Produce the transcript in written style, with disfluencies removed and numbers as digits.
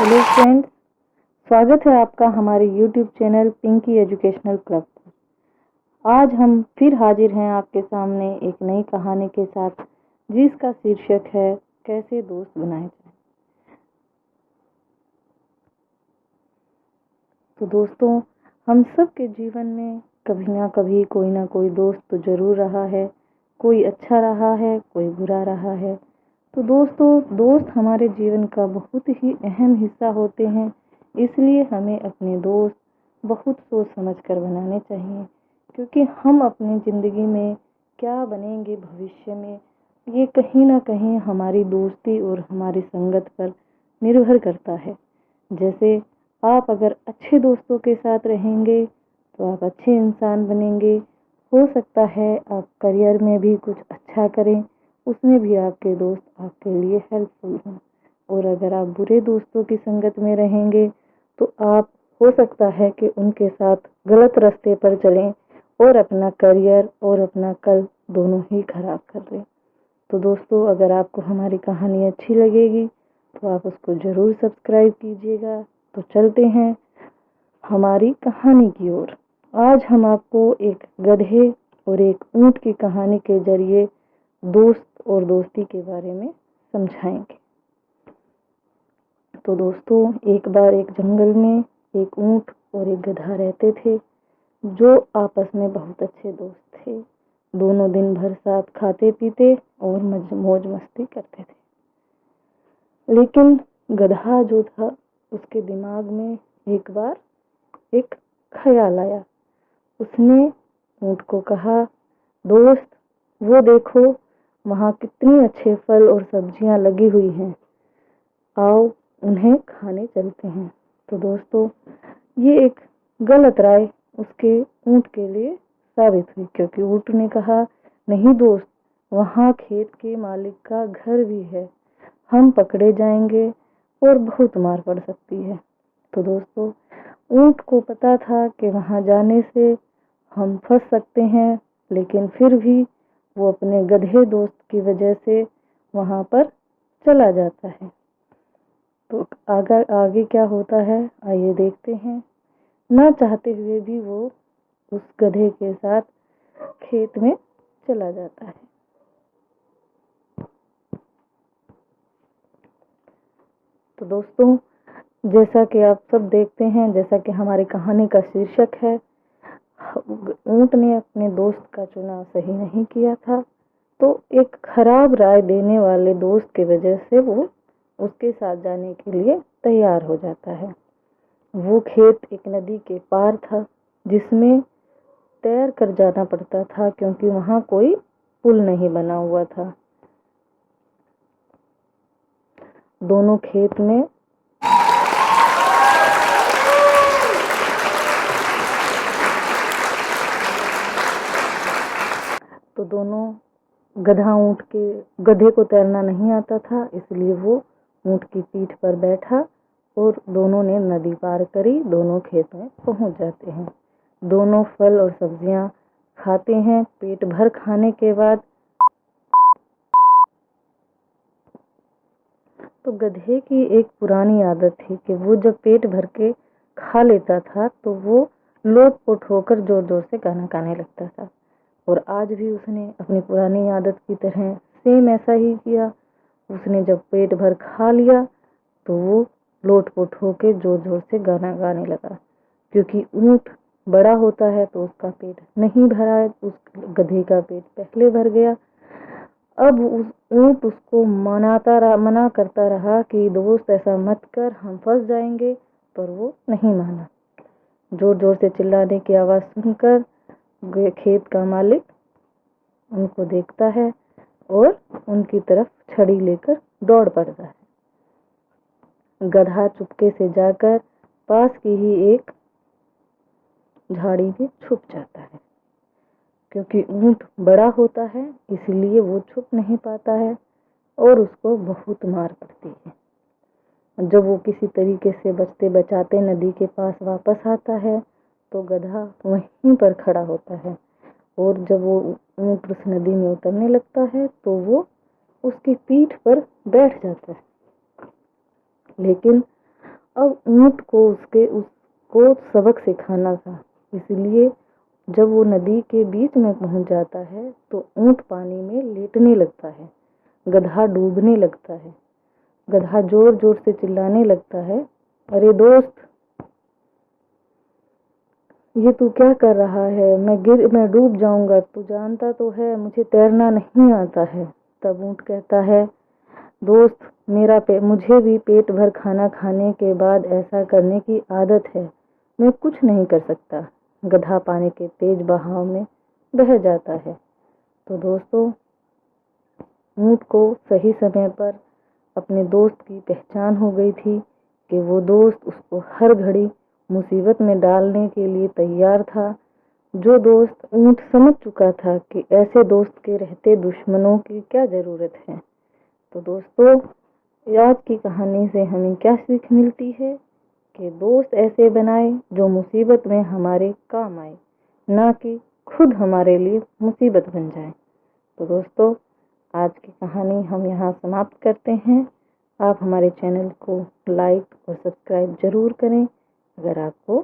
Hello friends, स्वागत है आपका हमारे YouTube channel Pinky educational club पर। आज हम फिर हाजिर हैं आपके सामने एक नई कहानी के साथ, जिसका शीर्षक है कैसे दोस्त बनाए जाएं। तो दोस्तों, हम सब के जीवन में कभी ना कभी कोई ना कोई दोस्त तो जरूर रहा है। कोई अच्छा रहा है, कोई बुरा रहा है। तो दोस्तों, दोस्त हमारे जीवन का बहुत ही अहम हिस्सा होते हैं। इसलिए हमें अपने दोस्त बहुत सोच समझ कर बनाने चाहिए, क्योंकि हम अपनी ज़िंदगी में क्या बनेंगे भविष्य में, ये कहीं ना कहीं हमारी दोस्ती और हमारी संगत पर निर्भर करता है। जैसे आप अगर अच्छे दोस्तों के साथ रहेंगे तो आप अच्छे इंसान बनेंगे। हो सकता है आप करियर में भी कुछ अच्छा करें, उसमें भी आपके दोस्त आपके लिए हेल्पफुल हों। और अगर आप बुरे दोस्तों की संगत में रहेंगे तो आप हो सकता है कि उनके साथ गलत रास्ते पर चलें और अपना करियर और अपना कल दोनों ही खराब कर दें। तो दोस्तों, अगर आपको हमारी कहानी अच्छी लगेगी तो आप उसको ज़रूर सब्सक्राइब कीजिएगा। तो चलते हैं हमारी कहानी की ओर। आज हम आपको एक गधे और एक ऊंट की कहानी के जरिए दोस्त और दोस्ती के बारे में समझाएंगे। तो दोस्तों, एक बार एक जंगल में एक ऊंट और एक गधा रहते थे, जो आपस में बहुत अच्छे दोस्त थे। दोनों दिन भर साथ खाते पीते और मौज मस्ती करते थे। लेकिन गधा जो था, उसके दिमाग में एक बार एक ख्याल आया। उसने ऊंट को कहा, दोस्त, वो देखो, वहाँ कितनी अच्छे फल और सब्जियां लगी हुई हैं, आओ उन्हें खाने चलते हैं। तो दोस्तों, ये एक गलत राय उसके ऊंट के लिए साबित हुई, क्योंकि ऊंट ने कहा, नहीं दोस्त, वहाँ खेत के मालिक का घर भी है, हम पकड़े जाएंगे और बहुत मार पड़ सकती है। तो दोस्तों, ऊंट को पता था कि वहाँ जाने से हम फंस सकते हैं, लेकिन फिर भी वो अपने गधे दोस्त की वजह से वहाँ पर चला जाता है। तो आगे क्या होता है, आइए देखते हैं। ना चाहते हुए भी वो उस गधे के साथ खेत में चला जाता है। तो दोस्तों, जैसा कि आप सब देखते हैं, जैसा कि हमारी कहानी का शीर्षक है, ऊंट ने अपने दोस्त का चुनाव सही नहीं किया था। तो एक खराब राय देने वाले दोस्त की वजह से वो उसके साथ जाने के लिए तैयार हो जाता है। वो खेत एक नदी के पार था, जिसमें तैर कर जाना पड़ता था, क्योंकि वहाँ कोई पुल नहीं बना हुआ था। दोनों खेत में तो दोनों गधे को तैरना नहीं आता था, इसलिए वो ऊंट की पीठ पर बैठा और दोनों ने नदी पार करी। दोनों खेत में पहुंच जाते हैं। दोनों फल और सब्जियां खाते हैं। पेट भर खाने के बाद तो गधे की एक पुरानी आदत थी कि वो जब पेट भर के खा लेता था तो वो लोट-पोट होकर जोर जोर से गाना गाने लगता था। और आज भी उसने अपनी पुरानी आदत की तरह सेम ऐसा ही किया। उसने जब पेट भर खा लिया तो वो लोट-पोट होके जोर जोर से गाना गाने लगा, क्योंकि ऊंट बड़ा होता है तो उसका पेट नहीं भरा है, उस गधे का पेट पहले भर गया। अब उस ऊंट उसको मना करता रहा कि दोस्त, ऐसा मत कर, हम फंस जाएंगे, पर वो नहीं माना। जोर जोर से चिल्लाने की आवाज सुनकर खेत का मालिक उनको देखता है और उनकी तरफ छड़ी लेकर दौड़ पड़ता है। गधा चुपके से जाकर पास की ही एक झाड़ी में छुप जाता है, क्योंकि ऊंट बड़ा होता है इसलिए वो छुप नहीं पाता है और उसको बहुत मार पड़ती है। जब वो किसी तरीके से बचते बचाते नदी के पास वापस आता है तो गधा वहीं पर खड़ा होता है, और जब वो ऊंट उस नदी में उतरने लगता है तो वो उसकी पीठ पर बैठ जाता है। लेकिन अब ऊँट को उसको सबक सिखाना था, इसलिए जब वो नदी के बीच में पहुंच जाता है तो ऊँट पानी में लेटने लगता है, गधा डूबने लगता है। गधा जोर जोर से चिल्लाने लगता है, अरे दोस्त, ये तू क्या कर रहा है? मैं डूब जाऊंगा, तू जानता तो है मुझे तैरना नहीं आता है। तब ऊँट कहता है, दोस्त, मुझे भी पेट भर खाना खाने के बाद ऐसा करने की आदत है, मैं कुछ नहीं कर सकता। गधा पानी के तेज बहाव में बह जाता है। तो दोस्तों, ऊँट को सही समय पर अपने दोस्त की पहचान हो गई थी कि वो दोस्त उसको हर घड़ी मुसीबत में डालने के लिए तैयार था। जो दोस्त ऊँट समझ चुका था कि ऐसे दोस्त के रहते दुश्मनों की क्या जरूरत है। तो दोस्तों, आज की कहानी से हमें क्या सीख मिलती है कि दोस्त ऐसे बनाए जो मुसीबत में हमारे काम आए, ना कि खुद हमारे लिए मुसीबत बन जाए। तो दोस्तों, आज की कहानी हम यहाँ समाप्त करते हैं। आप हमारे चैनल को लाइक और सब्सक्राइब जरूर करें अगर आपको